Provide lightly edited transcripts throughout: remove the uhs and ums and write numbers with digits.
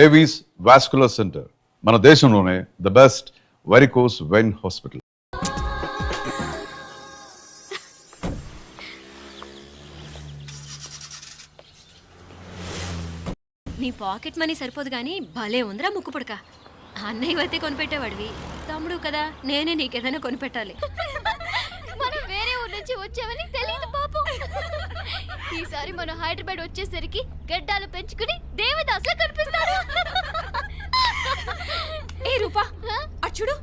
Avis vascular centre మన దేశంలోనే the best varicose vein hospital. నీ పాకెట్ మనీ సరిపోదు కానీ భలే ఉందిరా ముక్కు పుడక. అన్నయ్య అయితే కొనిపెట్టేవాడివి, తమ్ముడు కదా నేనే నీకేదైనా కొనిపెట్టాలి. మనం వేరే ఊరు నుంచి వచ్చామని తెలియదు పాపం. ఈసారి మనం హైదరాబాద్ వచ్చేసరికి గడ్డాలు పెంచుకుని దేవదాసులా కనిపిస్తారు. ఏ రూపా అచ్చుడు,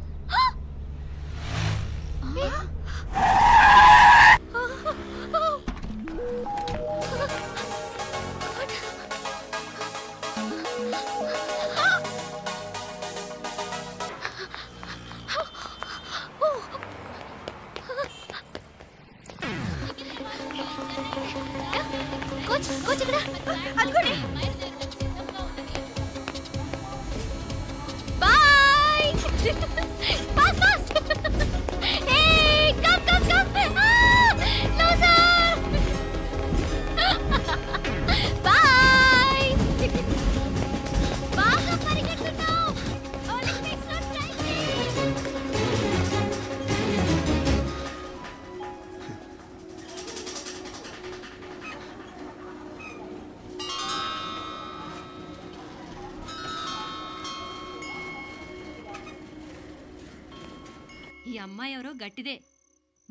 ఈ అమ్మాయి ఎవరో గట్టిదే,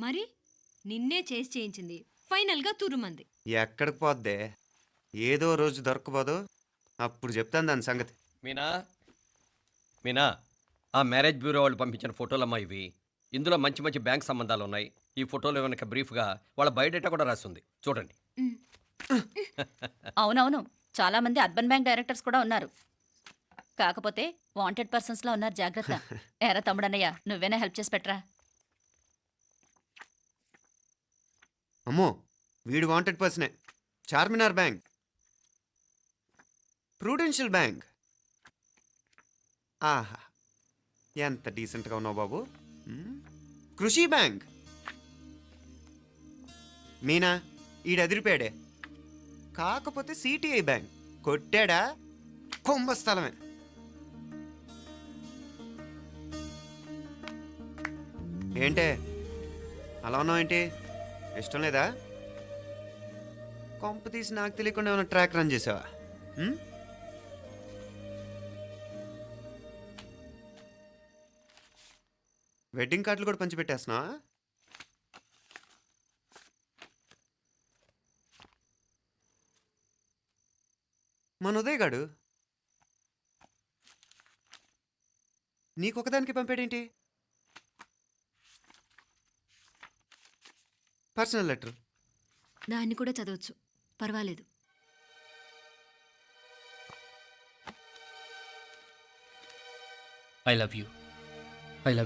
మరి నిన్నే చేసి చేయించింది, ఫైనల్గా తురుమంది. ఎక్కడికి పోద్దే, ఏదో రోజు దొరకపోదు, అప్పుడు చెప్తాను దాని సంగతి. మీనా మీనా ఆ మ్యారేజ్ బ్యూరో వాళ్ళు పంపించిన ఫోటోలమ్మా ఇవి. ఇందులో మంచి మంచి బ్యాంక్ సంబంధాలు ఉన్నాయి. ఈ ఫోటోలో వెనక బ్రీఫ్గా వాళ్ళ బయోడేటా కూడా రాస్తుంది, చూడండి. అవునవును, చాలా మంది అర్బన్ బ్యాంక్ డైరెక్టర్స్ కూడా ఉన్నారు. కాకపోతే వాంటెడ్ పర్సన్స్ లా ఉన్నారు, జాగ్రత్త. ఎరా తమ్ముడన్నయ్య, నువ్వేనా హెల్ప్ చేసి పెట్టరా. అమ్మో, వీడు వాంటెడ్ పర్సనే. Charminar bank, prudential bank. ఆహా, ఎంత డీసెంట్గా ఉన్నావు బాబు. కృషి బ్యాంక్. మీనా, ఈడు ఎదిరిపాడే. కాకపోతే సిటిఐ బ్యాంక్ కొట్టాడా కుంభస్థలమే. ఏంటే అలా ఉన్నావు ఏంటి, ఇష్టం లేదా? కొంప తీసి నాకు తెలియకుండా ఏమైనా ట్రాక్ రన్ చేసావా? వెడ్డింగ్ కార్డులు కూడా పంచిపెట్టేస్తున్నావా? మన ఉదయ్ గాడు నీకొకదానికి పంపాడేంటి? Personal letter. దాన్ని కూడా చదవచ్చు, పర్వాలేదు. I love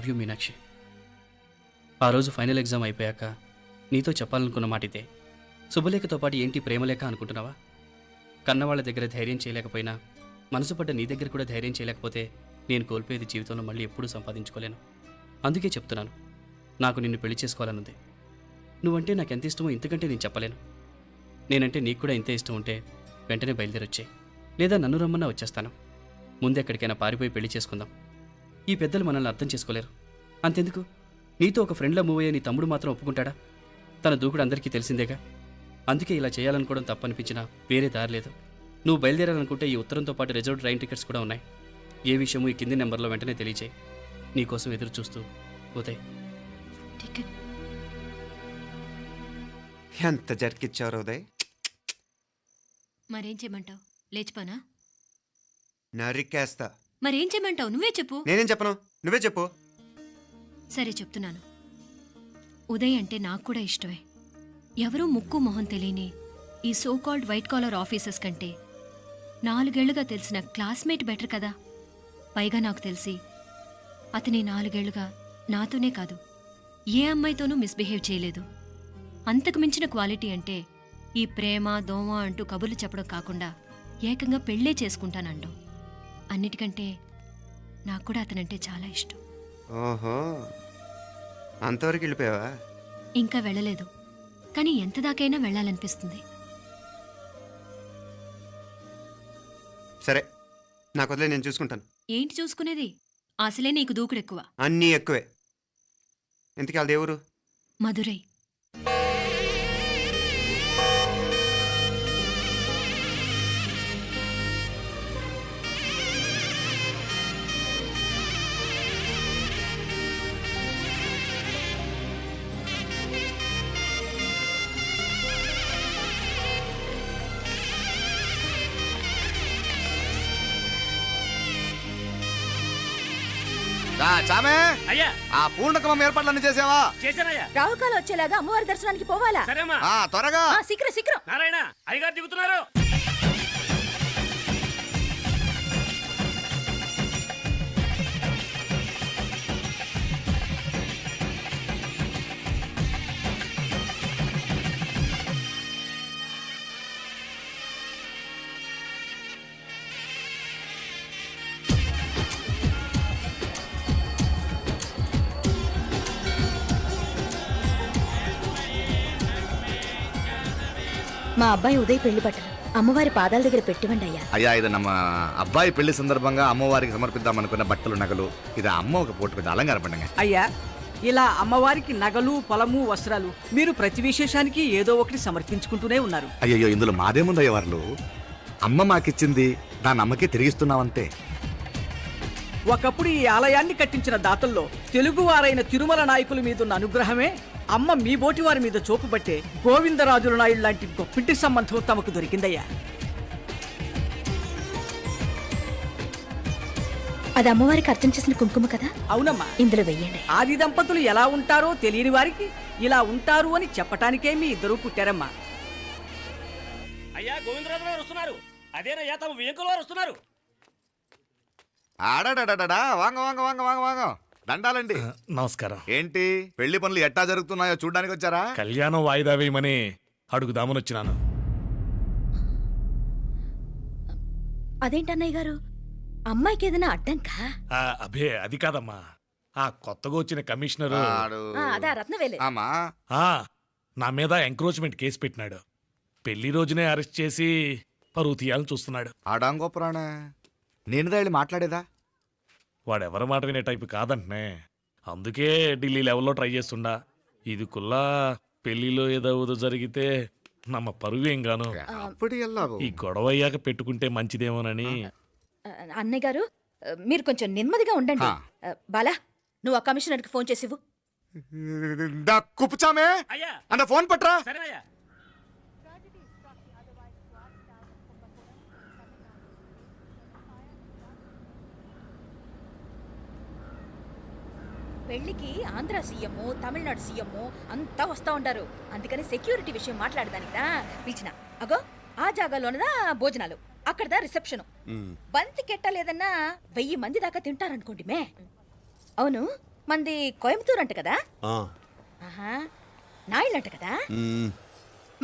you Meenakshi. ఆ రోజు ఫైనల్ ఎగ్జామ్ అయిపోయాక నీతో చెప్పాలనుకున్న మాట ఇదే. శుభలేఖతో పాటు ఏంటి ప్రేమలేఖ అనుకుంటున్నావా? కన్నవాళ్ళ దగ్గర ధైర్యం చేయలేకపోయినా మనసు పడ్డ నీ దగ్గర కూడా ధైర్యం చేయలేకపోతే నేను కోల్పోయేది జీవితంలో మళ్ళీ ఎప్పుడూ సంపాదించుకోలేను. అందుకే చెప్తున్నాను, నాకు నిన్ను పెళ్లి చేసుకోవాలనుంది. నువ్వంటే నాకు ఎంత ఇష్టమో ఇంతకంటే నేను చెప్పలేను. నేనంటే నీకు కూడా ఇంతే ఇష్టం ఉంటే వెంటనే బయలుదేరొచ్చే, లేదా నన్ను రమ్మన్నా వచ్చేస్తాను. ముందెక్కడికైనా పారిపోయి పెళ్లి చేసుకుందాం. ఈ పెద్దలు మనల్ని అర్థం చేసుకోలేరు. అంతెందుకు, నీతో ఒక ఫ్రెండ్లా మూవ్ అయ్యే నీ తమ్ముడు మాత్రం ఒప్పుకుంటాడా? తన దూకుడు అందరికీ తెలిసిందేగా. అందుకే ఇలా చేయాలనుకోవడం తప్పనిపించినా వేరే దారి లేదు. నువ్వు బయలుదేరాలనుకుంటే ఈ ఉత్తరంతో పాటు రిజర్వ్ ట్రైన్ టికెట్స్ కూడా ఉన్నాయి. ఏ విషయమూ ఈ కింది నెంబర్లో వెంటనే తెలియచేయి. నీకోసం ఎదురు చూస్తూ ఉదయ్. టికెట్ ఎంత జరికిచ్చారు ఉదయ్. మరేం చేయమంటావు? లేచిపోనా? నరికేస్తా. మరేం చేయమంటావు? నువ్వే చెప్పు. నేనేం చెప్పను, నువ్వే చెప్పు. సరే చెప్తున్నాను. ఉదయ్ అంటే నాకు కూడా ఇష్టమే. ఎవరూ ముక్కు మొహం తెలియని ఈ so called white collar officers కంటే 4 ఏళ్లుగా తెలిసిన క్లాస్మేట్ బెటర్ కదా. పైగా నాకు తెలిసి అతని 4 ఏళ్లుగా నాతోనే కాదు ఏ అమ్మాయితోనూ మిస్బిహేవ్ చేయలేదు. అంతకు మించిన క్వాలిటీ అంటే ఈ ప్రేమ దోమ అంటూ కబుర్లు చెప్పడం కాకుండా ఏకంగా పెళ్ళే చేసుకుంటానంటాం. అన్నిటికంటే నాకు కూడా అతనంటే చాలా ఇష్టం. ఓహో, అంతవరకు వెళ్ళిపోయావా? ఇంకా వెళ్ళలేదు, కానీ ఎంత దాకైనా వెళ్ళాలనిపిస్తుంది. సరే, నాకు వదిలే, నేను చూసుకుంటాను. ఏంటి చూసుకునేది? అసలే నీకు దూకుడెక్కువ. అన్నీ ఎక్కువే. ఇంతకీ వాళ్ళ దేవురు? మధురై. చామే అయ్యా ఆ పూర్ణకమం ఏర్పాట్లన్నీ చేసావా? చేశానయ్యా. రావుకాలు వచ్చేలాగా అమ్మవారి దర్శనానికి పోవాలా? సరేమ్మా. త్వరగా. శీఘ్రం శీఘ్రం. నారాయణ అయ్యగారు దిగుతున్నారు. మా అబ్బాయి ఉదయ్ పెళ్లి బట్టలు అమ్మవారి పాదాల దగ్గర పెట్టివండి అయ్యా. అయ్యా, ఇది నమ్మ అబ్బాయి పెళ్లి సందర్భంగా అమ్మవారికి సమర్పిద్దాం అనుకున్న బట్టలు నగలు. ఇది అమ్మ ఒక పూట పెద్ద అలంకార పండుగ. అయ్యా, ఇలా అమ్మవారికి నగలు పొలము వస్త్రాలు మీరు ప్రతి విశేషానికి ఏదో ఒకటి సమర్పించుకుంటూనే ఉన్నారు. అయ్యయ్యో, ఇందులో మాదేముందయ్య వాళ్ళు. అమ్మ మాకిచ్చింది దాని అమ్మకే తిరిగిస్తున్నామంతే. ఒకప్పుడు ఈ ఆలయాన్ని కట్టించిన దాతల్లో తెలుగువారైన తిరుమల నాయకుల మీదున్న అనుగ్రహమే అమ్మ మీ బోటి వారి మీద చూపుబట్టే గోవిందరాజుల నాయుడు లాంటి గొప్పింటి సంబంధం తమకు దొరికిందయ్యా. అది అమ్మవారికి అర్చన చేసిన కుంకుమ కదా? అవునమ్మా. ఇందులో వెయ్యండి. ఆది దంపతులు ఎలా ఉంటారో తెలియని వారికి ఇలా ఉంటారు అని చెప్పటానికే మీ ఇద్దరూ పుట్టారమ్మా. అయ్యా గోవిందరాజు గారు వస్తున్నారు. అదేనయ్యా తమ వెంకుల వారు వస్తున్నారు. ఆడాడా వాంగ వాంగ వాంగ వాంగ వాంగ దండాలండి. నమస్కారం. ఏంటి పెళ్లి పనులు ఎట్టా జరుగుతున్నాయో చూడ్డానికి వచ్చారా? కళ్యాణం వాయిదా వేయమని అడుగుదామని వచ్చినాను. అదేంటన్నయ్య గారు, అమ్మాయికి ఏదైనా అడ్డంకా? అభే అది కాదమ్మా, ఆ కొత్తగా వచ్చిన కమిషనర్ అదా రత్నవేలే. ఆమా నా మీద ఎంక్రోచ్మెంట్ కేసు పెట్టినాడు. పెళ్లి రోజునే అరెస్ట్ చేసి పరువు తీయాలని చూస్తున్నాడు. ఆడాంగో పురాణ నేనుదా వెళ్ళి మాట్లాడేదా? వాడెవరి మాట వినే టైపు కాదంటనే. అందుకే ఢిల్లీ లెవెల్లో ట్రై చేస్తుండా. ఇది కుల్లా పెళ్లిలో ఏదో జరిగితే నమ్మ పరువేం గాను. అప్పుడు ఈ గొడవ అయ్యాక పెట్టుకుంటే మంచిదేమోనని. అన్నయ్య గారు, మీరు కొంచెం నెమ్మదిగా ఉండండి. బాలా, నువ్వు ఆ కమిషనర్కి ఫోన్ చేసివు. కుప్పుచామే అయ్యా అన్న ఫోన్ పట్రా. సరేనయ్యా. పెళ్లికి ఆంధ్ర సీఎం, తమిళనాడు సీఎం అంతా వస్తా ఉంటారు. అందుకని సెక్యూరిటీ విషయం మాట్లాడదానికిదా పిలిచిన. అగో ఆ జాగాలోనదా భోజనాలు, అక్కడదా రిసెప్షన్. బంతి కెట్టలేదన్నా 1000 మంది దాకా తింటారనుకోండి మే. అవును, మంది కోయంబత్తూర్ అంట కదా? ఆహా, నాయుళ్ళంట కదా?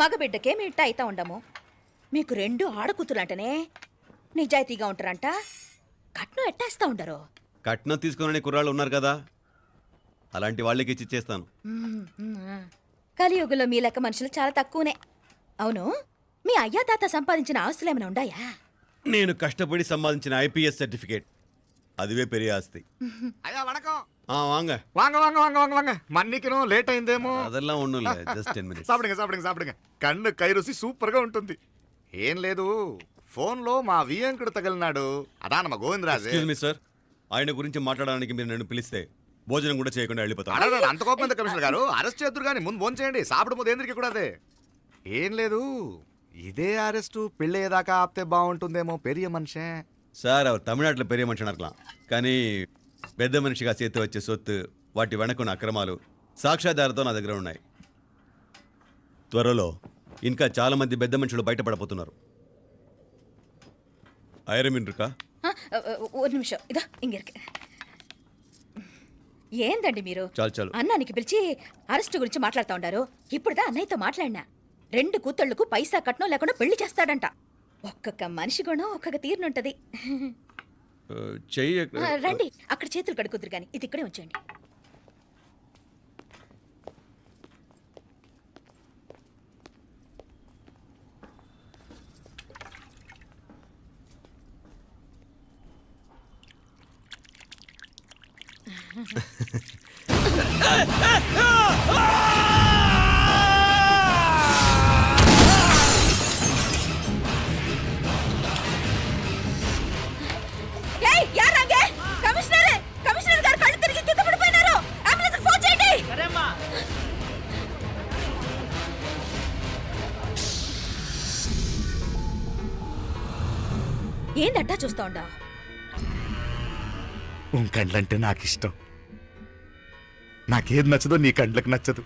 మగబిడ్డకే మీ ఇట్ట అయితా ఉండము. మీకు 2 ఆడకూతులంటనే నిజాయితీగా ఉంటారంట. కట్నం ఎట్టేస్తా ఉండరు. కట్నం తీసుకునే కుర్రాళ్ళు ఉన్నారు కదా, అలాంటి వాళ్ళకి ఇచ్చేస్తాను. కలియుగంలో మీ లెక్క మనుషులు చాలా తక్కువనే. అవును, మీ అయ్యా తాత సంపాదించిన ఆస్తులు ఏమైనా ఉండాయా? నేను కష్టపడి సంపాదించిన ఐపీఎస్ సర్టిఫికేట్, అదివే పెరిగే ఆస్తి. అయ్యా వణకం. వాంగ వాంగ వాంగ వాంగ వాంగ వాంగ మన్నికిను లేట్ అయిందేమో. అదెల్లా ఉండు, జస్ట్ 10 minutes. సాப்பிடுங்க కన్ను కై రుచి సూపర్ గా ఉంటుంది. ఏం లేదు, ఫోన్ లో మా వియంకుడు తగిలినాడు. అదా మా గోవిందరాజు. ఎక్స్క్యూజ్ మీ సార్, ఆయన గురించి మాట్లాడడానికి మీరు నన్ను పిలిస్తే భోజనం కూడా చేయకుండా వెళ్ళిపోతాను. అడగడు, అంత కోపం ఎంత కమిషనర్ గారు? అరెస్ట్ చేద్దరు కానీ ముందు ఫోన్ చేయండి. సాపిడు ముందు ఎందుకు కూడా అదే. ఏం లేదు, ఇదే అరెస్టు పెళ్ళేదాకా ఆపితే బాగుంటుందేమో. పెరియ మనిషే సార్, அவர் தமிழ்நாட்டில் பெரிய మనిషి అనర్కలాం, కానీ పెద్ద మనిషిగా చేతి వచ్చే సొత్తు, వాటి వెనకున్న అక్రమాలు సాక్ష్యాధారతో నా దగ్గర ఉన్నాయి. త్వరలో ఇంకా చాలా మంది పెద్ద మనుషులు బయటపడబోతున్నారు. ఐరమిన్ రుకా ఒక నిమిషం, ఇదా ఇంగిరికి. ఏందండి మీరు చాలు అన్నానికి పిలిచి అరెస్ట్ గురించి మాట్లాడుతూ ఉండారు. ఇప్పుడుదా అన్నయ్యతో మాట్లాడినా 2 కూతుళ్లకు పైసా కట్నం లేకుండా పెళ్లి చేస్తాడంట. ఒక్కొక్క మనిషి గుణం ఒక్కొక్క తీరునుంటది. చెయ్యి రండి, అక్కడ చేతులు కడుకుదురు గాని ఇది ఇక్కడే ఉంచండి. ఏయ్, యారాంగే? కమిషనర్ గారు కళ్ళు తిరిగి కింద పడిపోయినారు. అంబులెన్స్ ఫోన్ చేయండి. ఏందట్టా చూస్తా ఉండా? ఉన్ కండ్లంటే నాకు ఇష్టం. నాకేది నచ్చదో నీ కండ్లకు నచ్చదు.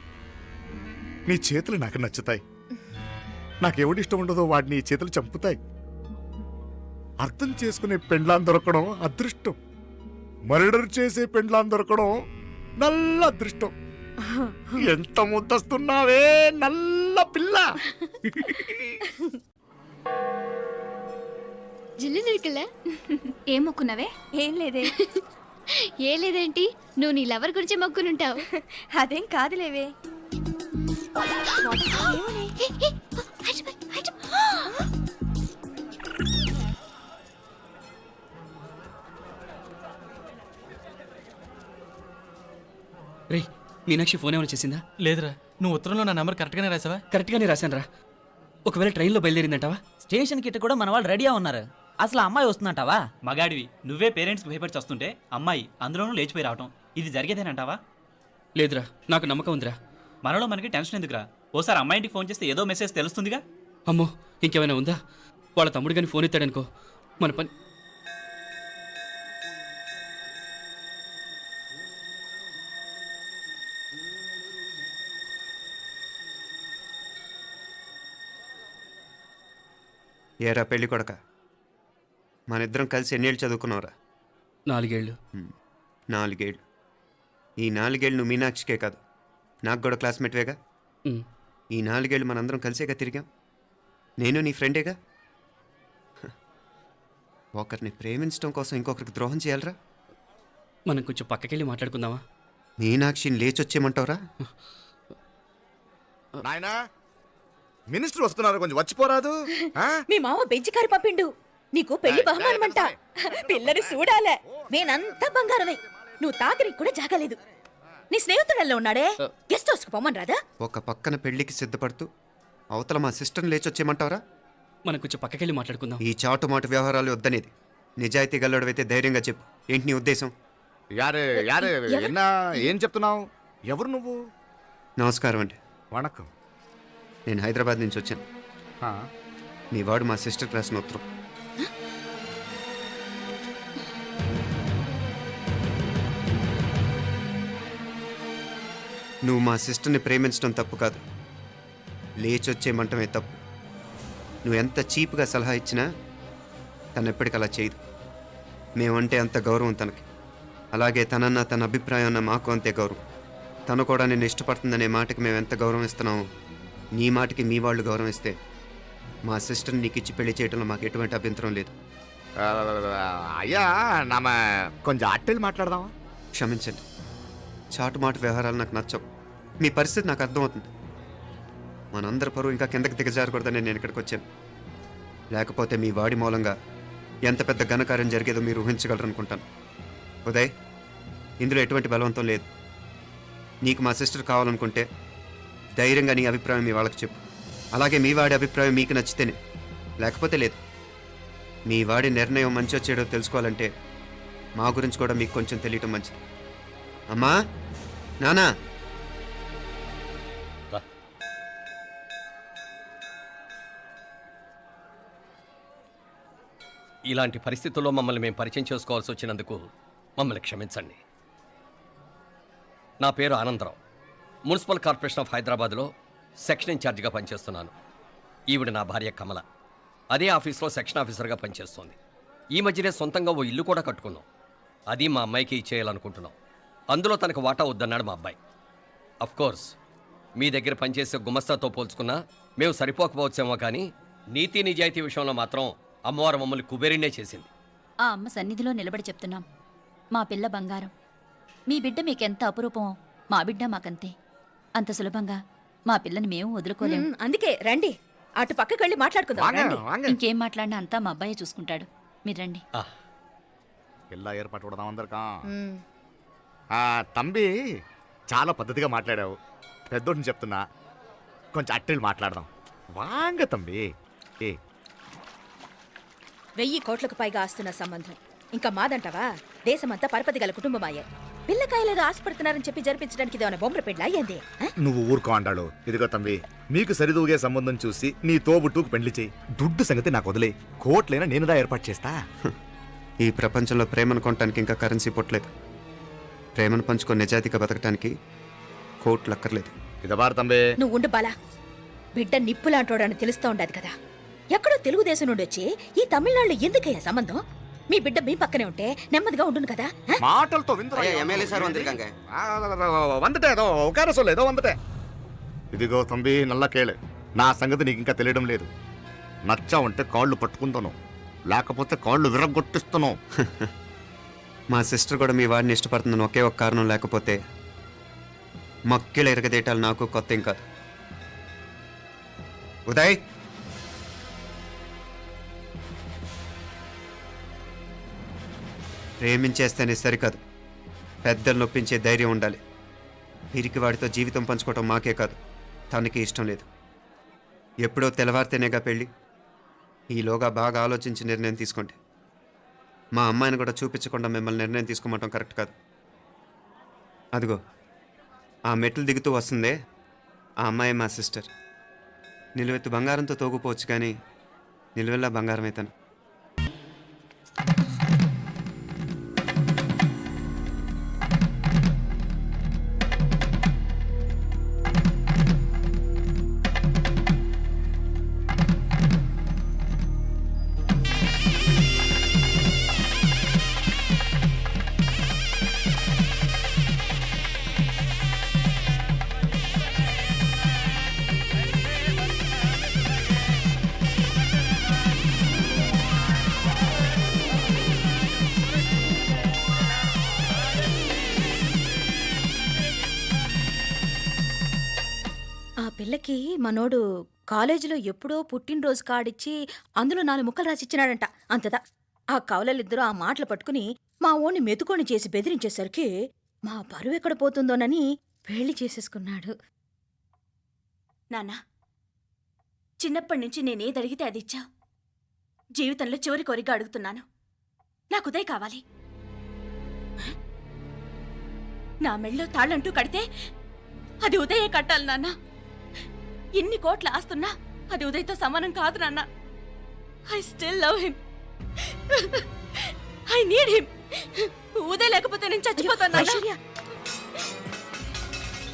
నీ చేతులు నాకు నచ్చుతాయి. నాకెవడి ఇష్టం ఉండదో వాడిని నీ చేతులు చంపుతాయి. అర్థం చేసుకునే పెండ్లాం దొరకడం అదృష్టం. మర్డర్ చేసే పెండ్లాం దొరకడం నల్ల అదృష్టం. ఎంత ముద్దస్తున్నావే నల్ల పిల్ల. జిల్లు నిరికలే ఏం మొక్కున్నావే? ఏం లేదే. ఏ లేదేంటి, నువ్వు నీ లవర్ గురించి మొక్కునుంటావు. అదేం కాదులేవే. రే మీనాక్షి ఫోన్ ఏమైనా చేసిందా? లేదురా, నువ్వు ఉత్తరంలో నా నెంబర్ కరెక్ట్గానే రాసావా? కరెక్ట్గానే రాశాను రా. ఒకవేళ ట్రైన్లో బయలుదేరిందంటావా? స్టేషన్ కిட்ட కూడా మన వాళ్ళు రెడీగా ఉన్నారు. అసలు అమ్మాయి వస్తుందంటావా? మగాడివి నువ్వే పేరెంట్స్కి భయపడి వస్తుంటే అమ్మాయి అందులోనూ లేచిపోయి రావటం ఇది జరిగేదేనంటావా? లేదురా, నాకు నమ్మకం ఉందిరా. మనలో మనకి టెన్షన్ ఎందుకురా? ఓసారి అమ్మాయి ఇంటికి ఫోన్ చేస్తే ఏదో మెసేజ్ తెలుస్తుందిగా. అమ్మో, ఇంకేమైనా ఉందా? వాళ్ళ తమ్ముడు కానీ ఫోన్ ఎత్తాడనుకో, మన పని. ఏరా పెళ్లి కొడక, మన ఇద్దరం కలిసి ఎన్నేళ్ళు చదువుకున్నావురా? 4 ఏళ్ళు. 4 ఏళ్ళు. ఈ 4 ఏళ్ళు నువ్వు మీనాక్షికే కాదు, నాకు కూడా క్లాస్మేట్వేగా. ఉమ్. ఈ 4 ఏళ్ళు మనందరం కలిసేగా తిరిగాం. నేను నీ ఫ్రెండేగా. ఒకరిని ప్రేమించడం కోసం ఇంకొకరికి ద్రోహం చేయాలరా? మనం కొంచెం పక్కకెళ్ళి మాట్లాడుకుందామా? మీనాక్షిని లేచొచ్చేయమంటావురా? నాయనా, మినిస్టర్ వస్తున్నారు, కొంచెం వచ్చిపోరాదు. ఆ? మీ మామ బెంచి కారు పంపిండు. నీకు పెళ్లి బహుమానమంట. పిల్లని చూడాలే. నేనంతా బంగారమే. నువ్వు తాకరికి కూడా జాగలేదు. నీ స్నేహితుడల్లో ఉన్నాడే, గెస్ట్ హౌస్కి పొమ్మని రాదా? ఒక పక్కన పెళ్లికి సిద్ధపడుతూ అవతల మా సిస్టర్ని లేచొచ్చేయమంటావురా? మనం కొంచెం పక్కకెళ్ళి మాట్లాడుకుందాం. ఈ చాటుమాటు వ్యవహారాలు వద్దనేది. నిజాయితీ గల్లడవైతే ధైర్యంగా చెప్పు, ఏంటి నీ ఉద్దేశం? యారే యారే ఎన్నా ఏం చెప్తున్నావు? ఎవరు నువ్వు? నమస్కారం అండి, వణకం. నేను హైదరాబాద్ నుంచి వచ్చాను. ఆ, మీ వాడు మా సిస్టర్ క్లాస్ ఉత్తరం. నువ్వు మా సిస్టర్ని ప్రేమించడం తప్పు కాదు, లేచొచ్చేయమంటమే తప్పు. నువ్వు ఎంత చీప్గా సలహా ఇచ్చినా తను ఎప్పటికీ అలా చేయదు. మేమంటే అంత గౌరవం తనకి, అలాగే తనన్న తన అభిప్రాయం అన్న మాకు అంతే గౌరవం. తను కూడా నేను ఇష్టపడుతుందనే మాటకి మేము ఎంత గౌరవం ఇస్తున్నామో నీ మాటకి మీ వాళ్ళు గౌరవం ఇస్తే మా సిస్టర్ని నీకు ఇచ్చి పెళ్లి చేయడంలో మాకు ఎటువంటి అభ్యంతరం లేదు. ఆ, అయ్యా నామ కొంచెం అట్టెలు మాట్లాడదామా? క్షమించండి, చాటుమాటు వ్యవహారాలు నాకు నచ్చవు. మీ పరిస్థితి నాకు అర్థమవుతుంది. మనందరి పరువు ఇంకా కిందకి దిగజారకూడదని నేను ఇక్కడికి వచ్చాను. లేకపోతే మీ వాడి మూలంగా ఎంత పెద్ద ఘనకార్యం జరిగేదో మీరు ఊహించగలరనుకుంటాను. ఉదయ్, ఇందులో ఎటువంటి బలవంతం లేదు. నీకు మా సిస్టర్ కావాలనుకుంటే ధైర్యంగా నీ అభిప్రాయం మీ వాళ్ళకి చెప్పు. అలాగే మీ వాడి అభిప్రాయం మీకు నచ్చితేనే, లేకపోతే లేదు. మీ వాడి నిర్ణయం మంచో చెడో తెలుసుకోవాలంటే మా గురించి కూడా మీకు కొంచెం తెలియటం మంచిది. అమ్మా, నానా, ఇలాంటి పరిస్థితుల్లో మమ్మల్ని మేము పరిచయం చేసుకోవాల్సి వచ్చినందుకు మమ్మల్ని క్షమించండి. నా పేరు ఆనందరావు, మున్సిపల్ కార్పొరేషన్ ఆఫ్ హైదరాబాద్లో సెక్షన్ ఇన్ఛార్జిగా పనిచేస్తున్నాను. ఈవిడ నా భార్య కమల, అదే ఆఫీస్లో సెక్షన్ ఆఫీసర్గా పనిచేస్తోంది. ఈ మధ్యనే సొంతంగా ఓ ఇల్లు కూడా కట్టుకున్నాం. అది మా అమ్మాయికి ఇచ్చేయాలనుకుంటున్నాం. అందులో తనకు వాటా వద్దన్నాడు మా అబ్బాయి. కోర్స్ మీ దగ్గర పనిచేసే గుమస్తాతో పోల్చుకున్నా మేము సరిపోకపోవచ్చేమో, కానీ నీతి నిజాయితీ విషయంలో మాత్రం అమ్మవారు మమ్మల్ని కుబేరినే చేసింది. ఆ అమ్మ సన్నిధిలో నిలబడి చెప్తున్నాం, మా పిల్ల బంగారం. మీ బిడ్డ మీకెంత అపురూపమో మా బిడ్డ మాకంతే. అంత సులభంగా మా పిల్లని మేము వదులుకోలేము. అందుకే రండి, అటు పక్కకి వెళ్ళి మాట్లాడుకుందాం. ఇంకేం మాట్లాడినా అంతా మా అబ్బాయి చూసుకుంటాడు. మీరు రండి. ಎಲ್ಲ ಏರ್ಪಾటు ಕೊಡದಾం అందరికా. తంబి చాలా పద్ధతిగా మాట్లాడావు. పెద్దోడిని చెప్తున్నా, కొంచెం అట్టెలు మాట్లాడదాం. వాంగ తంబి. 1000 కోట్లకు పైగా ఆస్తున్న సంబంధం ఇంకా మాదంటావా? దేశమంతా పరపతి గల కుటుంబమాయే. పిల్లకాయలేదో ఆశపడుతున్నారని చెప్పి జరిపించడానికి ఇదేమైనా బొమ్మర పెళ్ళి అయ్యింది. నువ్వు ఊరుకో అంటాడు. ఇదిగో తంబి, మీకు సరిదూగే సంబంధం చూసి నీ తోబుట్టుకు పెళ్లి చేయి. దుడ్డు సంగతి నాకు వదిలే. కోట్లైనా నేనుదా ఏర్పాటు చేస్తా. ఈ ప్రపంచంలో ప్రేమను కొనటానికి ఇంకా కరెన్సీ పుట్టలేదు. ప్రేమను పంచుకొని నిజాయితీగా బతకటానికి కోట్లు అక్కర్లేదు. ఇదబారు తంబే. నువ్వు ఉండు బాలా. బిడ్డ నిప్పులాంటోడని తెలుస్తూ ఉండదు కదా. ఎక్కడో తెలుగుదేశం నుండి వచ్చి ఈ తమిళనాడులో ఎందుకయ్యా సంబంధం? మీ బిడ్డ మీ పక్కనే ఉంటే నెమ్మదిగా ఉండును కదా. మాటలతో ఇదిగో తంబి, నల్ల కేళే. నా సంగతి నీకు ఇంకా తెలియడం లేదు. నచ్చా ఉంటే కాళ్ళు పట్టుకుంటాను, లేకపోతే కాళ్ళు విరగొట్టిస్తాను. మా సిస్టర్ కూడా మీ వాడిని ఇష్టపడుతుందని ఒకే ఒక కారణం లేకపోతే మక్కిల ఎరగదేటాలు నాకు కొత్త ఏం కాదు. ఉదయ్, ప్రేమించేస్తేనే సరికాదు, పెద్దలు నొప్పించే ధైర్యం ఉండాలి. వీరికి వాడితో జీవితం పంచుకోవటం మాకే కాదు, తనకి ఇష్టం లేదు. ఎప్పుడో తెల్లవారితేనేగా పెళ్ళి. ఈలోగా బాగా ఆలోచించి నిర్ణయం తీసుకోండి. మా అమ్మాయిని కూడా చూపించకుండా మిమ్మల్ని నిర్ణయం తీసుకోమంటాం కరెక్ట్ కాదు. అదిగో ఆ మెట్లు దిగుతూ వస్తుందే, ఆ అమ్మాయి మా సిస్టర్. నిలువెత్తు బంగారంతో తోగుపోవచ్చు, కానీ నిలువెల్లా బంగారం అవుతాను. పిల్లకి మనోడు కాలేజీలో ఎప్పుడో పుట్టినరోజు కాడిచ్చి అందులో 4 ముక్కలు రాసిచ్చినాడంట. అంతదా ఆ కవలలిద్దరూ ఆ మాటలు పట్టుకుని మా ఓణ్ణి మెతుకొని చేసి బెదిరించేసరికి మా పరువు ఎక్కడ పోతుందోనని పెళ్లి చేసేసుకున్నాడు. నాన్న, చిన్నప్పటి నుంచి నేనేది అడిగితే అది ఇచ్చావు. జీవితంలో చివరి కోరిక అడుగుతున్నాను. నాకు ఉదయ్ కావాలి. నా మెళ్ళో తాళ్ళంటూ కడితే అది ఉదయే కట్టాలి నాన్న. ఇన్ని కోట్ల ఆస్తున్నా అది ఉదయ్తో సమానం కాదు నాన్న. I still love him. I need him. Uday లేకపోతే నేను చచ్చిపోతాను నాన్న.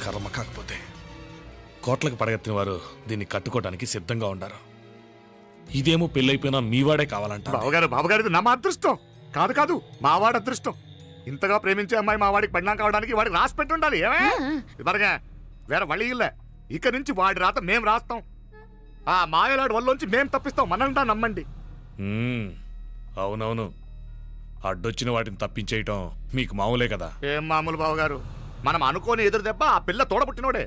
కర్మ కాకపోతే కోట్లకు పడగెత్తిన వారు దీన్ని కట్టుకోవడానికి సిద్ధంగా ఉండారు. ఇదేమో పెళ్ళైపోయినా మీవాడే కావాలంట. బావగారు ఇది నా అదృష్టం కాదు కాదు, మావాడి అదృష్టం. ఇంతగా ప్రేమించే అమ్మాయి మా వాడికి పెళ్ళాం కావడానికి వాడికి రాసి పెట్టి ఉండాలి. ఏమే ఇవరగా వేరే వళ్ళి ఇల్లే. ఇక నుంచి వాడి రాత మేం రాస్తాం. ఆ మాయలాడి వల్లోంచి మేం తప్పిస్తాం. మనల్ని నమ్మండి. అవునవును, అడ్డొచ్చిన వాటిని తప్పించేయటం మీకు మామూలే కదా. ఏం మామూలు బావగారు, మనం అనుకోని ఎదురు దెబ్బ ఆ పిల్ల తోడబుట్టినోడే.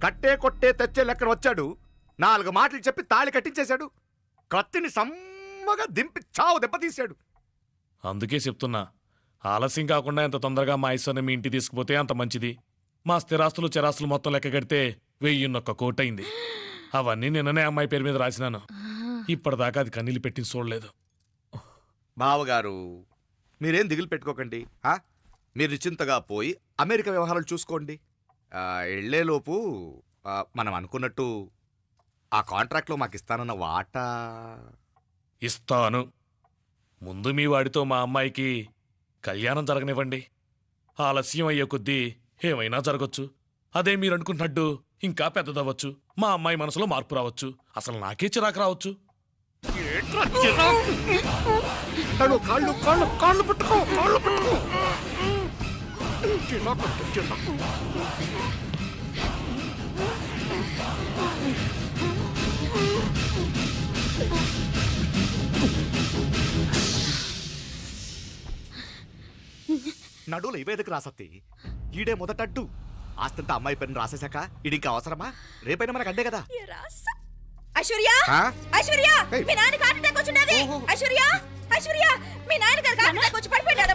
కట్టే కొట్టే తెచ్చే లెక్కన వచ్చాడు. 4 మాటలు చెప్పి తాళి కట్టించేశాడు. కత్తిని సమ్మగా దింపి చావు దెబ్బతీశాడు. అందుకే చెప్తున్నా, ఆలస్యం కాకుండా ఎంత తొందరగా మా ఐశ్వర్యం మీ ఇంటికి తీసుకుపోతే అంత మంచిది. మా స్థిరాస్తులు చిరాస్తులు మొత్తం లెక్క కడితే 1001 కోటయింది. అవన్నీ నిన్ననే అమ్మాయి పేరు మీద రాసినాను. ఇప్పటిదాకా అది కన్నీళ్ళు పెట్టి చూడలేదు. బావగారు మీరేం దిగులు పెట్టుకోకండి. మీరు నిశ్చింతగా పోయి అమెరికా వ్యవహారాలు చూసుకోండి. వెళ్లేలోపు మనం అనుకున్నట్టు ఆ కాంట్రాక్ట్లో మాకు ఇస్తానన్న వాటా ఇస్తాను. ముందు మీ వాడితో మా అమ్మాయికి కళ్యాణం జరగనివ్వండి. ఆలస్యం అయ్యే కొద్దీ ఏమైనా జరగచ్చు. అదే మీరు అనుకుంటున్నట్టు ఇంకా పెద్దదవ్వచ్చు. మా అమ్మాయి మనసులో మార్పు రావచ్చు. అసలు నాకే చిరాకు రావచ్చు. నడువులు ఇవేదకు రాసత్తి. ఈడే మొదటడ్డు. ఆస్తంతా అమ్మాయి పేరుని రాసేశాక ఈడింకా అవసరమా? రేపైనా మనకు అడ్డే కదా. ఐశ్వర్య, ఐశ్వర్య, మీ నాన్న హార్ట్ అటాక్ వచ్చినది. ఐశ్వర్య, ఐశ్వర్య, మీ నాన్న గారికి హార్ట్ అటాక్ వచ్చి పడిపోయాడు.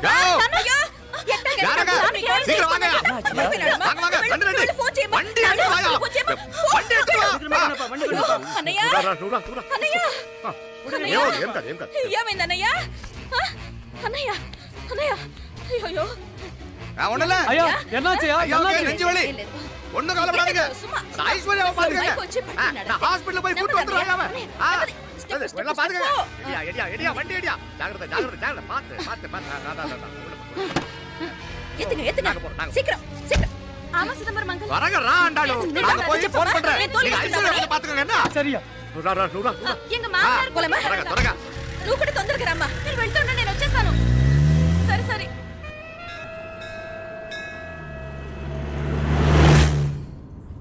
అన్నయ్య ఏం కాదు ఏం కాదు ఏమైంది అన్నయ్య ఆ? అన్నయ్య అన్నయ్య అయ్యో ఉండలే అయ్యా ఎన్నాచయ్యా నెంచి వెళ్ళి ஒண்ணு கவலைப்படாதீங்க ஐஸ்வர்யா பாத்துக்கங்க நான் ஹாஸ்பிடல்ல போய் கூட்டி வந்துறேன் எல்லாம் பாத்துக்கங்க எடியா வண்டி எடியா ஜாகிரதை பாத்து எத்துங்க சீக்கிரம் சீக்கிரம் ஆமா சிதம்பரம் மங்கல் வரங்க ரா ஆண்டாளு நான் போய் ஃபோன் பண்றேன் நீங்க ஐஸ்வர்யா பாத்துக்கங்க என்ன சரியா எங்க మామగారు పోలమా త్వరగా నువ్వు కూడా తొందరగా రమ్మా నేను వెళ్తున్నా నేను వచ్చేస్తాను సరే సరే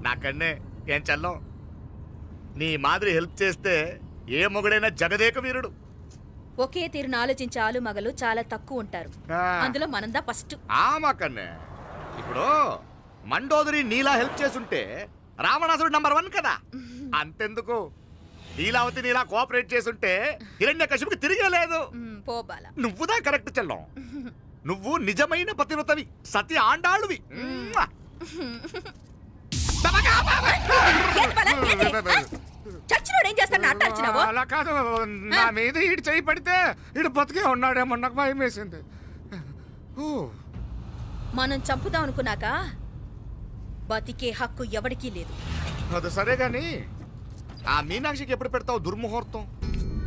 నాకన్నే ఏం చల్లం నీ మాదిరి హెల్ప్ చేస్తే ఏ మొగుడైనా జగదేక వీరుడు. ఒకే తీరును ఆలోచించే ఆలు మగలు చాలా తక్కువ ఉంటారు అందులో మనందా ఫస్ట్ ఆమాకన్నే ఇప్పుడు మండోదరి నీలా హెల్ప్ చేసుంటే రావణాసుడు నంబర్ 1 కదా. అంతెందుకు నీలావతి నీలా కోఆపరేట్ చేసుంటే హిరణ్యకశిపుకి తిరిగే లేదు. పోబాల నువ్వుదా కరెక్ట్ చెల్లం. నువ్వు నిజమైన పతివ్రతవి, సతి ఆండాళ్ళువి. చచ్చినోడు ఏం చేస్తాడు అట్టాచినావు అలా కాదు, నా మీద ఈడు చేయి పడితే ఈడు బతికే ఉన్నాడేమో నాకు భయం వేసింది. మనం చంపుదాం అనుకున్నాక బతికే హక్కు ఎవరికీ లేదు. అది సరే గాని ఆ మీనాక్షికి ఎప్పుడు పెడతావు దుర్ముహూర్తం?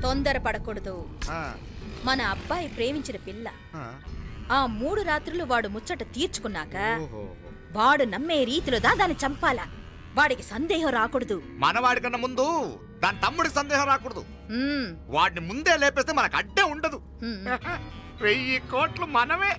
తొందరపడకూడదు. మన అబ్బాయి ప్రేమించిన పిల్ల ఆ 3 రాత్రులు వాడు ముచ్చట తీర్చుకున్నాక వాడు నమ్మే రీతిలో దాన్ని చంపాలా. వాడికి సందేహం రాకూడదు. మనవాడి కన్నా ముందు దాని తమ్ముడికి సందేహం రాకూడదు. వాడిని ముందే లేపేస్తే మనకు అడ్డే ఉండదు. 1000 కోట్లు మనమే.